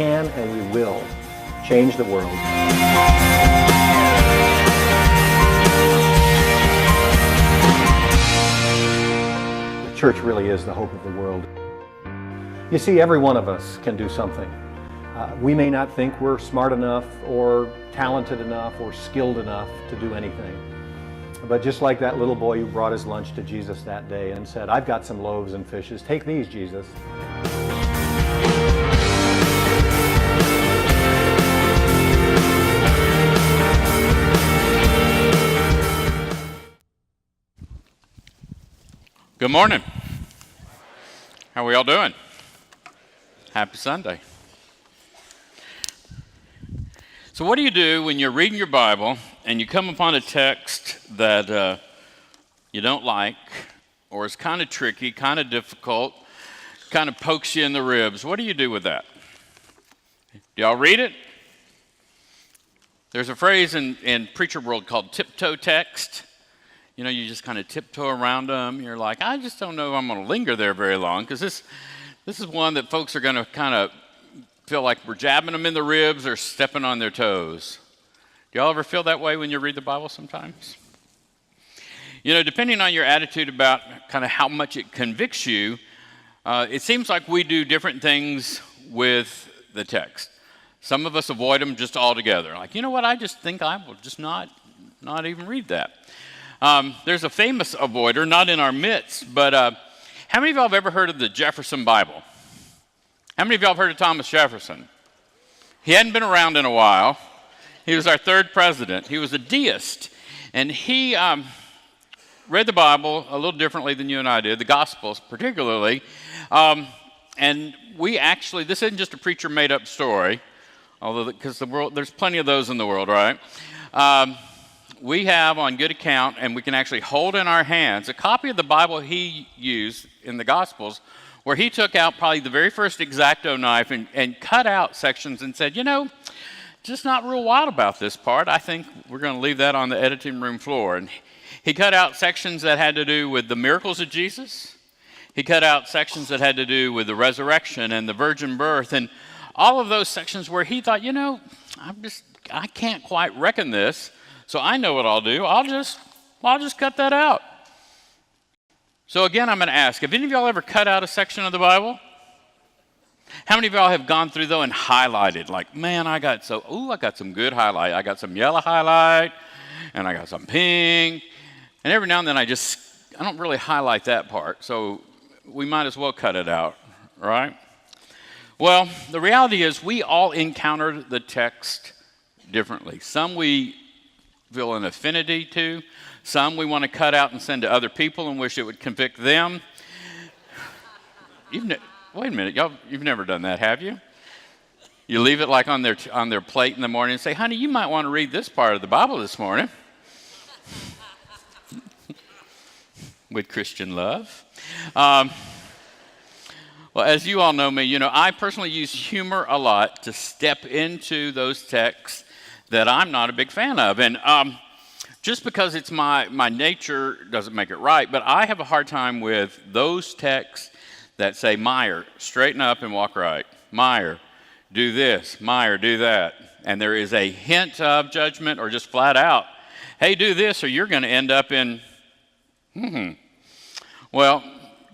can and we will change the world. The church really is the hope of the world. You see, every one of us can do something. We may not think we're smart enough or talented enough or skilled enough to do anything. But just like that little boy who brought his lunch to Jesus that day and said, "I've got some loaves and fishes. Take these, Jesus." Good morning. How are we all doing? Happy Sunday. So what do you do when you're reading your Bible and you come upon a text that you don't like, or is kind of tricky, kind of difficult, kind of pokes you in the ribs? What do you do with that? Do y'all read it? There's a phrase in preacher world called tiptoe text. You know, you just kind of tiptoe around them. You're like, I just don't know if I'm going to linger there very long, because this is one that folks are going to kind of feel like we're jabbing them in the ribs or stepping on their toes. Do y'all ever feel that way when you read the Bible sometimes? You know, depending on your attitude about kind of how much it convicts you, it seems like we do different things with the text. Some of us avoid them just altogether. Like, you know what, I just think I will just not even read that. There's a famous avoider, not in our midst, but how many of y'all have ever heard of the Jefferson Bible? How many of y'all have heard of Thomas Jefferson? He hadn't been around in a while. He was our third president. He was a deist, and he read the Bible a little differently than you and I did, the Gospels particularly. And we actually, this isn't just a preacher made-up story, although because the world, there's plenty of those in the world, right? We have on good account, and we can actually hold in our hands, a copy of the Bible he used in the Gospels, where he took out probably the very first X-Acto knife and cut out sections and said, you know, just not real wild about this part. I think we're going to leave that on the editing room floor. And he cut out sections that had to do with the miracles of Jesus. He cut out sections that had to do with the resurrection and the virgin birth, and all of those sections where he thought, you know, I can't quite reckon this. So I know what I'll do. I'll just cut that out. So again, I'm going to ask, have any of y'all ever cut out a section of the Bible? How many of y'all have gone through though and highlighted? Like, man, I got some good highlight. I got some yellow highlight, and I got some pink. And every now and then I don't really highlight that part. So we might as well cut it out, right? Well, the reality is we all encounter the text differently. Some we feel an affinity to. Some we want to cut out and send to other people and wish it would convict them. Wait a minute, y'all, you've never done that, have you? You leave it like on their plate in the morning and say, honey, you might want to read this part of the Bible this morning. With Christian love. Well, as you all know me, you know, I personally use humor a lot to step into those texts that I'm not a big fan of. And just because it's my nature doesn't make it right, but I have a hard time with those texts that say, Meyer, straighten up and walk right. Meyer, do this. Meyer, do that. And there is a hint of judgment or just flat out, hey, do this or you're going to end up in, Well,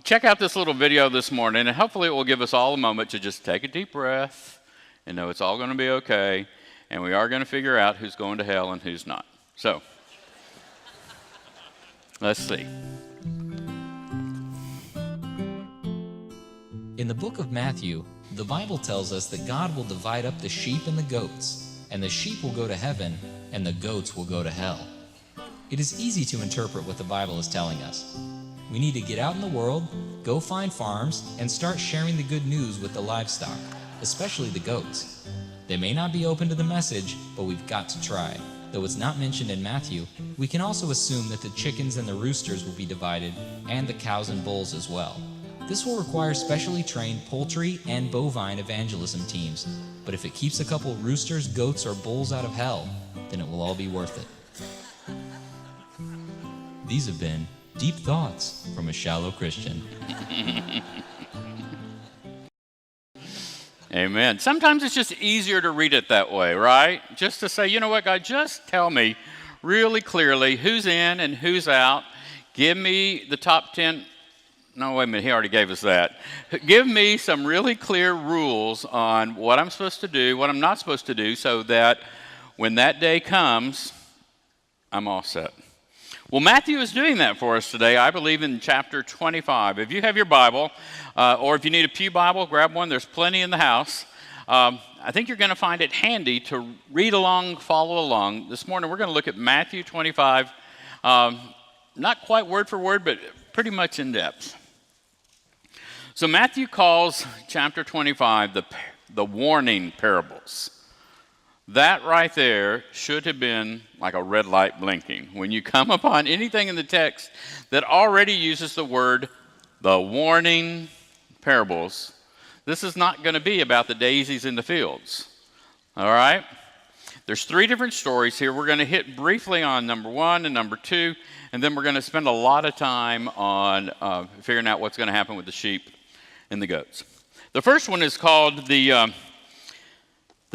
check out this little video this morning, and hopefully it will give us all a moment to just take a deep breath and know it's all going to be okay. And we are going to figure out who's going to hell and who's not. So, let's see. In the book of Matthew, the Bible tells us that God will divide up the sheep and the goats, and the sheep will go to heaven, and the goats will go to hell. It is easy to interpret what the Bible is telling us. We need to get out in the world, go find farms, and start sharing the good news with the livestock, especially the goats. They may not be open to the message, but we've got to try. Though it's not mentioned in Matthew, we can also assume that the chickens and the roosters will be divided, and the cows and bulls as well. This will require specially trained poultry and bovine evangelism teams, but if it keeps a couple roosters, goats, or bulls out of hell, then it will all be worth it. These have been Deep Thoughts from a Shallow Christian. Amen. Sometimes it's just easier to read it that way, right? Just to say, you know what, God, just tell me really clearly who's in and who's out. Give me the top 10. No, wait a minute, he already gave us that. Give me some really clear rules on what I'm supposed to do, what I'm not supposed to do, so that when that day comes, I'm all set. Well, Matthew is doing that for us today, I believe, in chapter 25. If you have your Bible, or if you need a pew Bible, grab one. There's plenty in the house. I think you're going to find it handy to read along, follow along. This morning we're going to look at Matthew 25, not quite word for word, but pretty much in depth. So Matthew calls chapter 25 the warning parables. That right there should have been like a red light blinking. When you come upon anything in the text that already uses the word, the warning parables, this is not going to be about the daisies in the fields. All right? There's 3 different stories here. We're going to hit briefly on number 1 and number 2, and then we're going to spend a lot of time on figuring out what's going to happen with the sheep and the goats. The first one is called the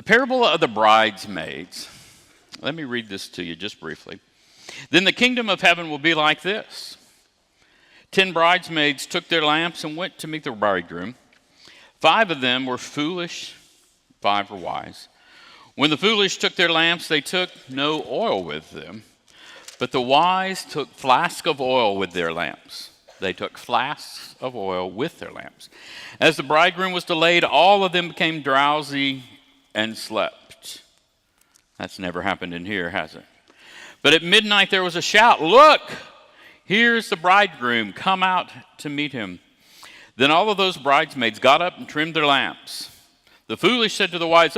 parable of the bridesmaids. Let me read this to you just briefly. Then the kingdom of heaven will be like this. 10 bridesmaids took their lamps and went to meet the bridegroom. 5 of them were foolish, 5 were wise. When the foolish took their lamps, they took no oil with them, but the wise took flasks of oil with their lamps. They took flasks of oil with their lamps. As the bridegroom was delayed, all of them became drowsy and slept. That's never happened in here, has it? But at midnight there was a shout, "Look, here's the bridegroom, come out to meet him." Then all of those bridesmaids got up and trimmed their lamps. The foolish said to the wise,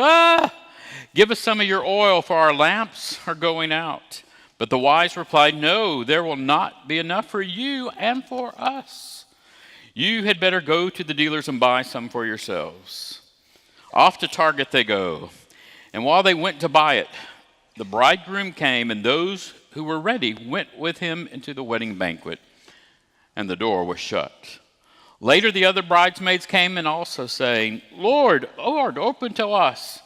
"Give us some of your oil, for our lamps are going out." But the wise replied, "No, there will not be enough for you and for us. You had better go to the dealers and buy some for yourselves." Off to Target they go. And while they went to buy it, the bridegroom came, and those who were ready went with him into the wedding banquet, and the door was shut. Later the other bridesmaids came and also saying, Lord, open to us."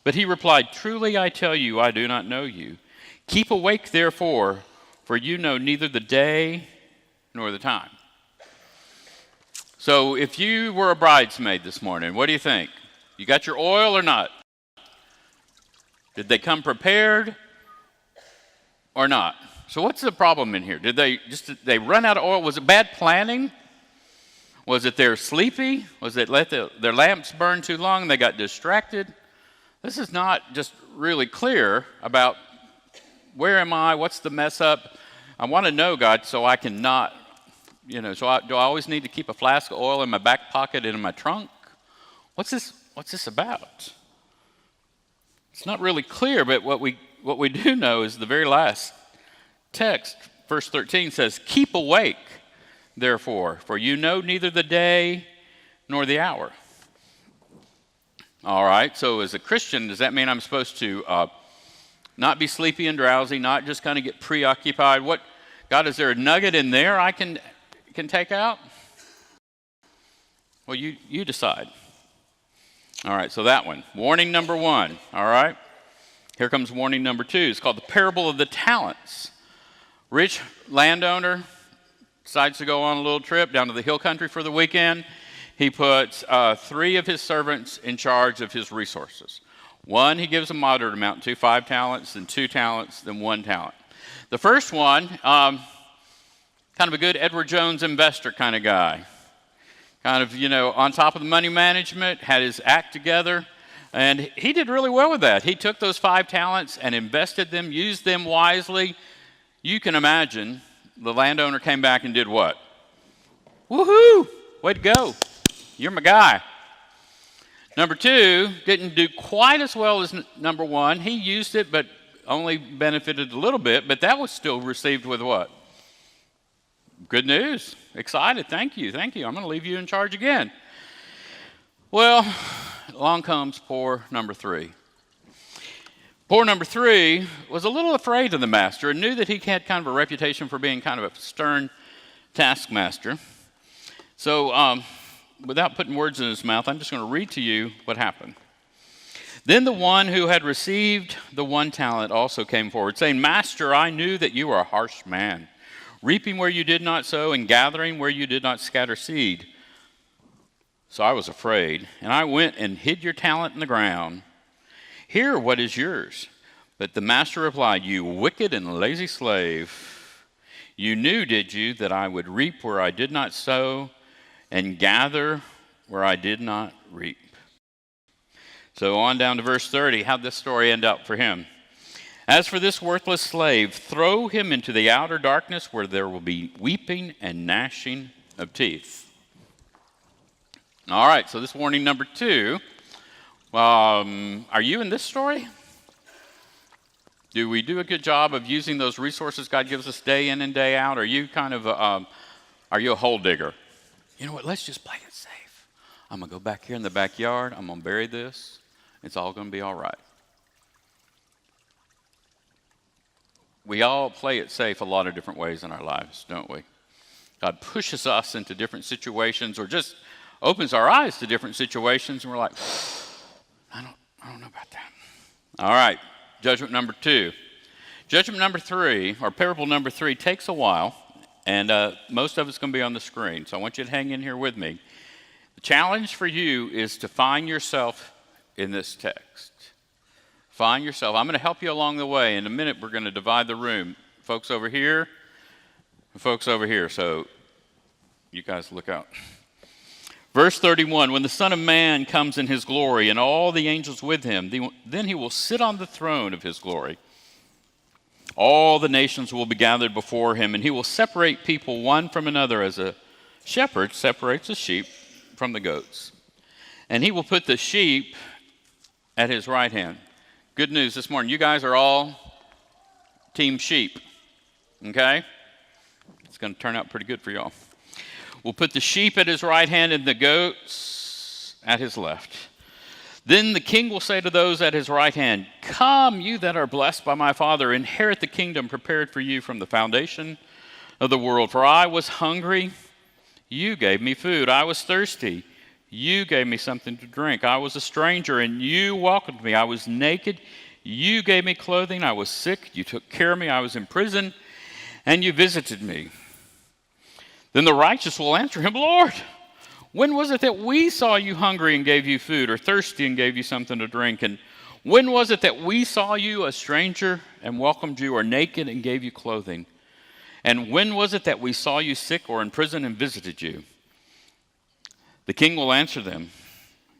But he replied, "Truly I tell you, I do not know you. Keep awake therefore, for you know neither the day nor the time." So if you were a bridesmaid this morning, what do you think? You got your oil or not? Did they come prepared or not? So what's the problem in here? Did they run out of oil? Was it bad planning? Was it they're sleepy? Was it let their lamps burn too long and they got distracted? This is not just really clear about where am I, what's the mess up. I want to know, God, so I can not, do I always need to keep a flask of oil in my back pocket and in my trunk? What's this about? It's not really clear, but what we do know is the very last text, verse 13 says, "Keep awake, therefore, for you know neither the day nor the hour." All right, so as a Christian, does that mean I'm supposed to not be sleepy and drowsy, not just kind of get preoccupied? God, is there a nugget in there I can take out? Well, you decide. All right, so that one. Warning number 1, all right? Here comes warning number 2. It's called the parable of the talents. Rich landowner decides to go on a little trip down to the hill country for the weekend. He puts 3 of his servants in charge of his resources. 1 he gives a moderate amount to, 5 talents, then 2 talents, then 1 talent. The first one, kind of a good Edward Jones investor kind of guy. Kind of, on top of the money management, had his act together, and he did really well with that. He took those 5 talents and invested them, used them wisely. You can imagine the landowner came back and did what? Woohoo! Way to go. You're my guy. Number 2 didn't do quite as well as number 1. He used it, but only benefited a little bit, but that was still received with what? Good news. Excited. Thank you. I'm going to leave you in charge again. Well, along comes poor number 3. Poor number 3 was a little afraid of the master and knew that he had kind of a reputation for being kind of a stern taskmaster. So without putting words in his mouth, I'm just going to read to you what happened. Then the one who had received the 1 talent also came forward, saying, Master, I knew that you are a harsh man, reaping where you did not sow and gathering where you did not scatter seed. So I was afraid, and I went and hid your talent in the ground. Here, what is yours? But the master replied, You wicked and lazy slave. You knew, did you, that I would reap where I did not sow and gather where I did not reap? So on down to verse 30, how'd this story end up for him? As for this worthless slave, throw him into the outer darkness where there will be weeping and gnashing of teeth. All right, so this warning number 2. Are you in this story? Do we do a good job of using those resources God gives us day in and day out? Are you kind of, are you a hole digger? You know what, let's just play it safe. I'm going to go back here in the backyard. I'm going to bury this. It's all going to be all right. We all play it safe a lot of different ways in our lives, don't we? God pushes us into different situations or just opens our eyes to different situations, and we're like, I don't know about that. All right, judgment number 2. Judgment number 3, or parable number 3, takes a while, and most of it's going to be on the screen, so I want you to hang in here with me. The challenge for you is to find yourself in this text. Find yourself. I'm going to help you along the way. In a minute, we're going to divide the room. Folks over here, and folks over here, so you guys look out. Verse 31, when the Son of Man comes in his glory and all the angels with him, then he will sit on the throne of his glory. All the nations will be gathered before him, and he will separate people one from another as a shepherd separates the sheep from the goats. And he will put the sheep at his right hand. Good news this morning, you guys are all team sheep, okay? It's going to turn out pretty good for y'all. We'll put the sheep at his right hand and the goats at his left. Then the king will say to those at his right hand, Come, you that are blessed by my Father, inherit the kingdom prepared for you from the foundation of the world. For I was hungry, you gave me food. I was thirsty, you gave me something to drink. I was a stranger, and you welcomed me. I was naked, you gave me clothing. I was sick, you took care of me. I was in prison, and you visited me. Then the righteous will answer him, Lord, when was it that we saw you hungry and gave you food, or thirsty and gave you something to drink? And when was it that we saw you a stranger and welcomed you, or naked and gave you clothing? And when was it that we saw you sick or in prison and visited you? The king will answer them,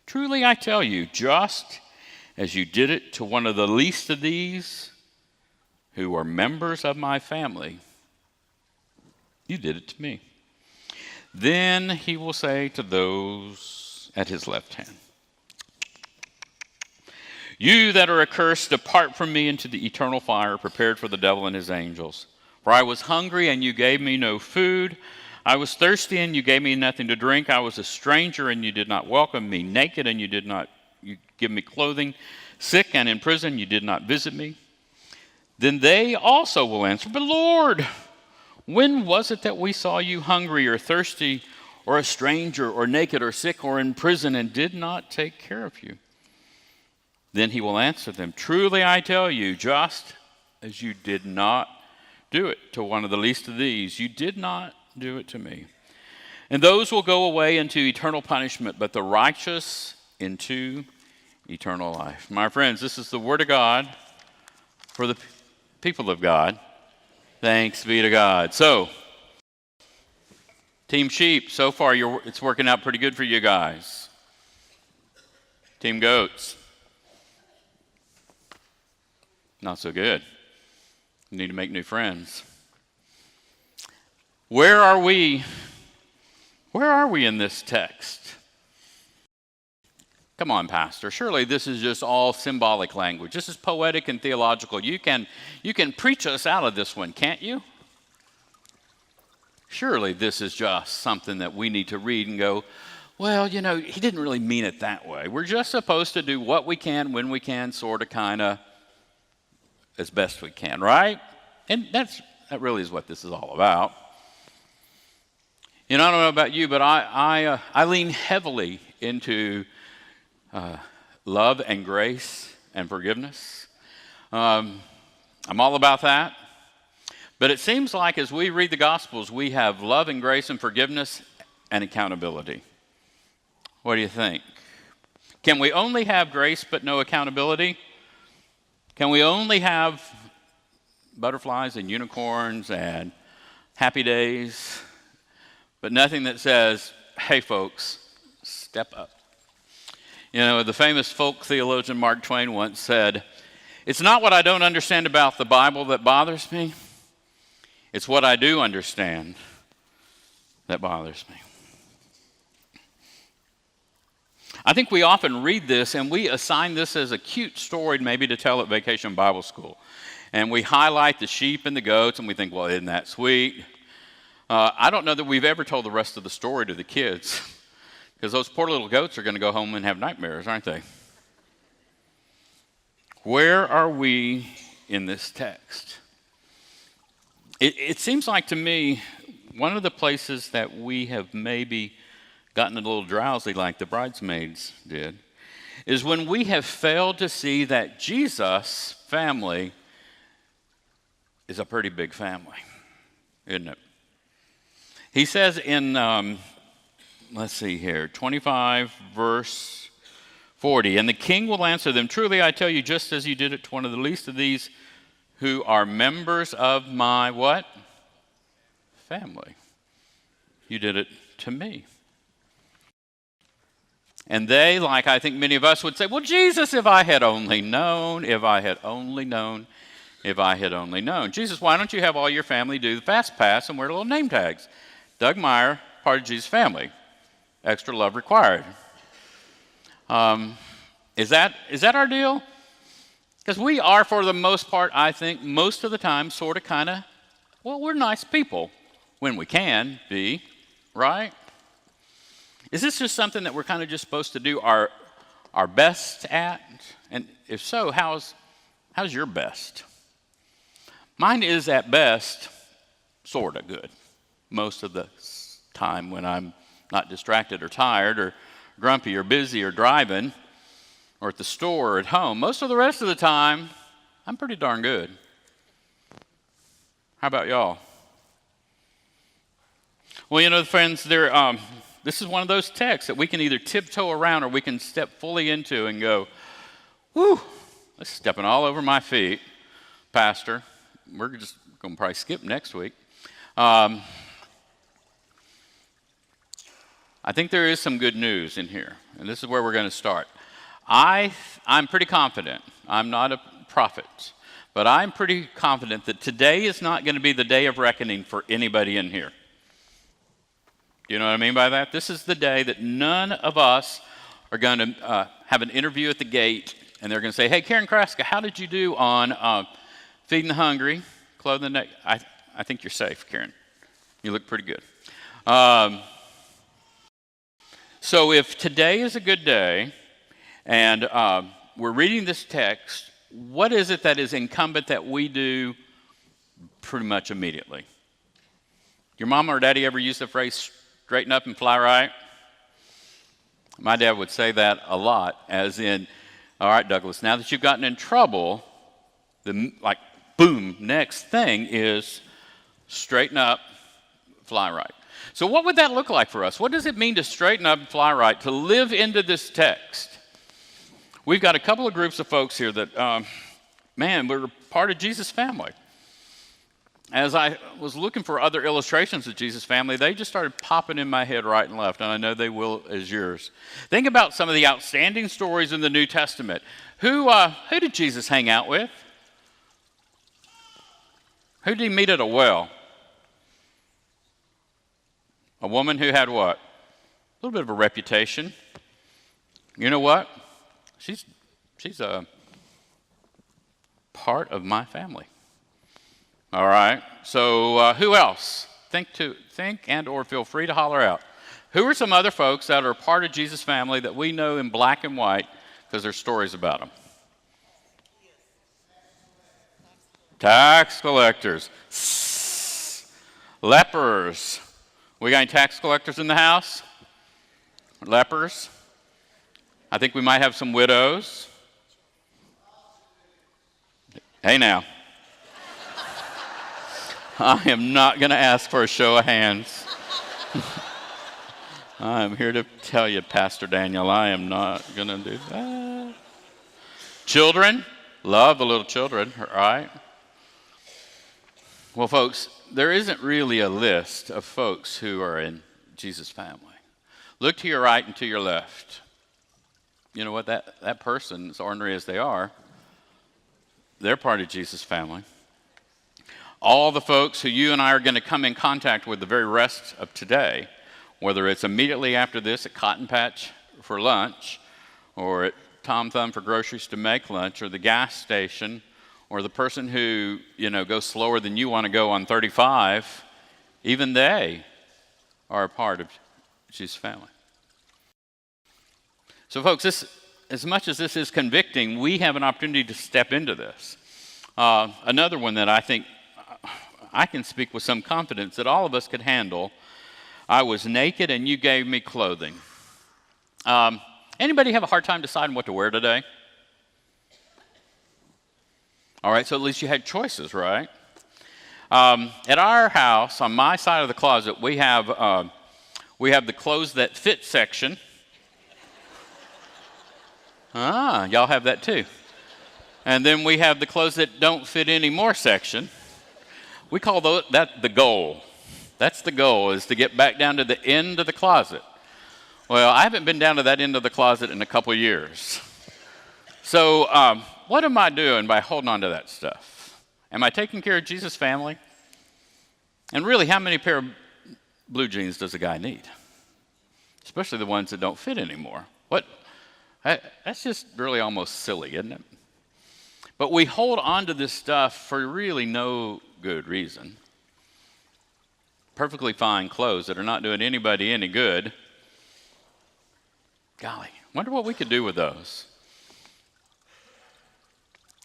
Truly I tell you, just as you did it to one of the least of these who are members of my family, you did it to me. Then he will say to those at his left hand, You that are accursed, depart from me into the eternal fire prepared for the devil and his angels. For I was hungry, and you gave me no food. I was thirsty, and you gave me nothing to drink. I was a stranger, and you did not welcome me. Naked, and you give me clothing. Sick and in prison, you did not visit me. Then they also will answer, But Lord, when was it that we saw you hungry or thirsty or a stranger or naked or sick or in prison and did not take care of you? Then he will answer them, Truly I tell you, just as you did not do it to one of the least of these, you did not do it to me. And those will go away into eternal punishment, but the righteous into eternal life. My friends, this is the word of God for the people of God. Thanks be to God. So, Team Sheep, so far it's working out pretty good for you guys. Team Goats, not so good. You need to make new friends. Where are we? Where are we in this text? Come on, Pastor. Surely this is just all symbolic language. This is poetic and theological. You can preach us out of this one, can't you? Surely this is just something that we need to read and go, well, he didn't really mean it that way. We're just supposed to do what we can, when we can, sort of, kind of, as best we can, right? And that really is what this is all about. You know, I don't know about you, but I lean heavily into love and grace and forgiveness. I'm all about that. But it seems like as we read the Gospels, we have love and grace and forgiveness and accountability. What do you think? Can we only have grace but no accountability? Can we only have butterflies and unicorns and happy days, but nothing that says, hey folks, step up? You know, the famous folk theologian Mark Twain once said, it's not what I don't understand about the Bible that bothers me, it's what I do understand that bothers me. I think we often read this and we assign this as a cute story maybe to tell at Vacation Bible School. And we highlight the sheep and the goats and we think, well, isn't that sweet? I don't know that we've ever told the rest of the story to the kids because those poor little goats are going to go home and have nightmares, aren't they? Where are we in this text? It seems like to me one of the places that we have maybe gotten a little drowsy like the bridesmaids did is when we have failed to see that Jesus' family is a pretty big family, isn't it? He says in, let's see here, 25 verse 40, and the king will answer them, truly I tell you, just as you did it to one of the least of these who are members of my what? Family. You did it to me. And they, like I think many of us would say, well, Jesus, if I had only known, if I had only known, if I had only known. Jesus, why don't you have all your family do the fast pass and wear little name tags? Doug Meyer, part of Jesus' family. Extra love required. Is that our deal? Because we are, for the most part, I think, most of the time, sort of, kind of, well, we're nice people when we can be, right? Is this just something that we're kind of just supposed to do our best at? And if so, how's your best? Mine is at best sort of good most of the time when I'm not distracted or tired or grumpy or busy or driving or at the store or at home. Most of the rest of the time, I'm pretty darn good. How about y'all? Well, you know, friends, this is one of those texts that we can either tiptoe around or we can step fully into and go, whew, that's stepping all over my feet, Pastor. We're just going to probably skip next week. I think there is some good news in here, and this is where we're going to start. I'm pretty confident. I'm not a prophet, but I'm pretty confident that today is not going to be the day of reckoning for anybody in here. Do you know what I mean by that? This is the day that none of us are going to have an interview at the gate, and they're going to say, hey, Karen Kraska, how did you do on feeding the hungry, clothing the naked? I think you're safe, Karen. You look pretty good. So if today is a good day, and we're reading this text, what is it that is incumbent that we do pretty much immediately? Your mom or daddy ever use the phrase, straighten up and fly right? My dad would say that a lot, as in, all right, Douglas, now that you've gotten in trouble, boom, next thing is straighten up, fly right. So what would that look like for us? What does it mean to straighten up and fly right, to live into this text? We've got a couple of groups of folks here that, we're part of Jesus' family. As I was looking for other illustrations of Jesus' family, they just started popping in my head right and left, and I know they will as yours. Think about some of the outstanding stories in the New Testament. Who did Jesus hang out with? Who did he meet at a well? A woman who had what? A little bit of a reputation. You know what? She's a part of my family. All right. So who else? Think and or feel free to holler out. Who are some other folks that are part of Jesus' family that we know in black and white because there's stories about them? Tax collectors, lepers, We got any tax collectors in the house? Lepers? I think we might have some widows. Hey now. I am not going to ask for a show of hands. I am here to tell you, Pastor Daniel, I am not going to do that. Children, love the little children, right? Well, folks, there isn't really a list of folks who are in Jesus' family. Look to your right and to your left. You know what? That person, as ordinary as they are, they're part of Jesus' family. All the folks who you and I are going to come in contact with the very rest of today, whether it's immediately after this at Cotton Patch for lunch, or at Tom Thumb for groceries to make lunch, or the gas station, or the person who, goes slower than you want to go on 35, even they are a part of Jesus' family. So folks, as much as this is convicting, we have an opportunity to step into this. Another one that I think I can speak with some confidence that all of us could handle. I was naked and you gave me clothing. Anybody have a hard time deciding what to wear today? All right, so at least you had choices, right? At our house, on my side of the closet, we have the clothes that fit section. Y'all have that too. And then we have the clothes that don't fit anymore section. We call that the goal. That's the goal, is to get back down to the end of the closet. Well, I haven't been down to that end of the closet in a couple of years. So what am I doing by holding on to that stuff? Am I taking care of Jesus' family? And really, how many pair of blue jeans does a guy need? Especially the ones that don't fit anymore. That's just really almost silly, isn't it? But we hold on to this stuff for really no good reason. Perfectly fine clothes that are not doing anybody any good. Golly, wonder what we could do with those.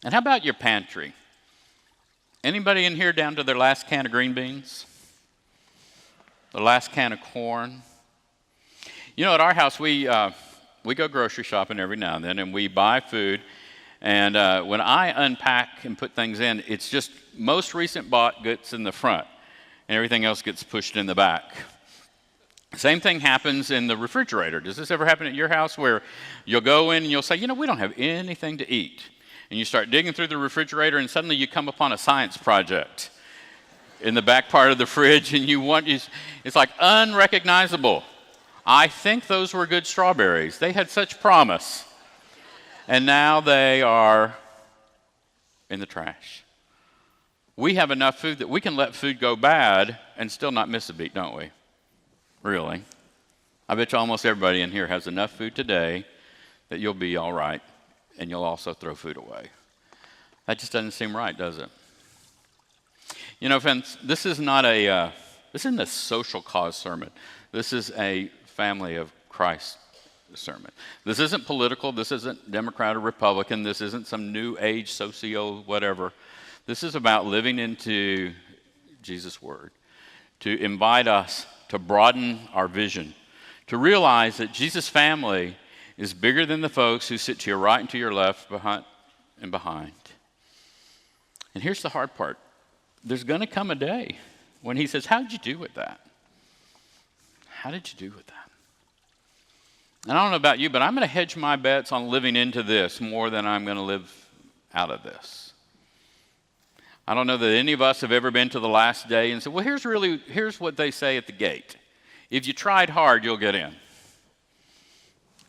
And how about your pantry? Anybody in here down to their last can of green beans? The last can of corn? At our house, we go grocery shopping every now and then, and we buy food. And when I unpack and put things in, it's just most recent bought gets in the front, and everything else gets pushed in the back. Same thing happens in the refrigerator. Does this ever happen at your house where you'll go in and you'll say, we don't have anything to eat? And you start digging through the refrigerator, and suddenly you come upon a science project in the back part of the fridge, and it's like unrecognizable. I think those were good strawberries. They had such promise. And now they are in the trash. We have enough food that we can let food go bad and still not miss a beat, don't we? Really. I bet you almost everybody in here has enough food today that you'll be all right, and you'll also throw food away. That just doesn't seem right, does it? Friends, this isn't a social cause sermon. This is a family of Christ sermon. This isn't political. This isn't Democrat or Republican. This isn't some new age socio whatever. This is about living into Jesus' word, to invite us to broaden our vision, to realize that Jesus' family is bigger than the folks who sit to your right and to your left, behind and behind. And here's the hard part. There's going to come a day when he says, how did you do with that? How did you do with that? And I don't know about you, but I'm going to hedge my bets on living into this more than I'm going to live out of this. I don't know that any of us have ever been to the last day and said, well, here's what they say at the gate. If you tried hard, you'll get in.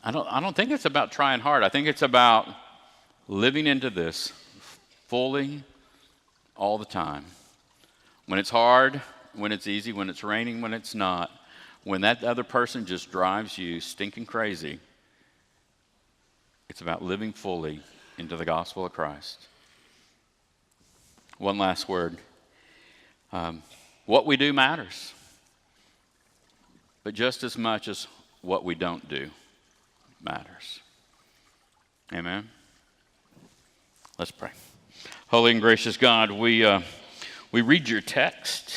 I don't think it's about trying hard. I think it's about living into this fully all the time. When it's hard, when it's easy, when it's raining, when it's not, when that other person just drives you stinking crazy, it's about living fully into the gospel of Christ. One last word. What we do matters, but just as much as what we don't do matters. Amen? Let's pray. Holy and gracious God, we read your text.